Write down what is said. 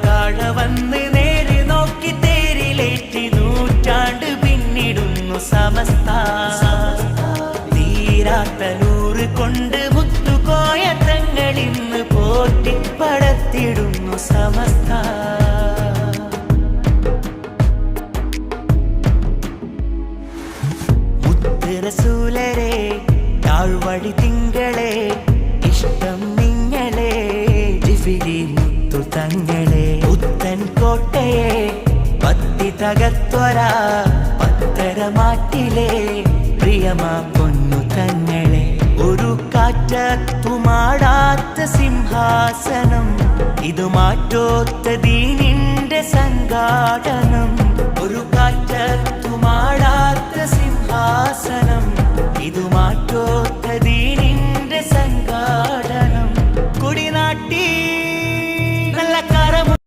താഴ വന്ന് നേരെ നോക്കി തേരിലേറ്റി നൂറ്റാണ്ട് പിന്നിടുന്നു സമസ്ത. തീരാത്ത നൂറ് കൊണ്ട് മുത്തുകോയ തങ്ങളിന്ന് പോറ്റി പടത്തിടുന്നു സമസ്ത. മുത്ത് റസൂലരെ താഴ്വഴി തിങ്കളെ ഇഷ്ടം നിങ്ങളെ ജിഫിരി മുത്തു തങ്ങളെ പുത്തൻ കോട്ടയെ പത്തി തകർത്തൊര പത്തരമാറ്റിലെ പ്രിയമാ പൊന്നു തങ്ങളെ ഒരു കാറ്റത്തുമാടാത്ത സിംഹാസനം ഇത് മാറ്റോത്ത ദീനിന്റെ സംഘാടനം.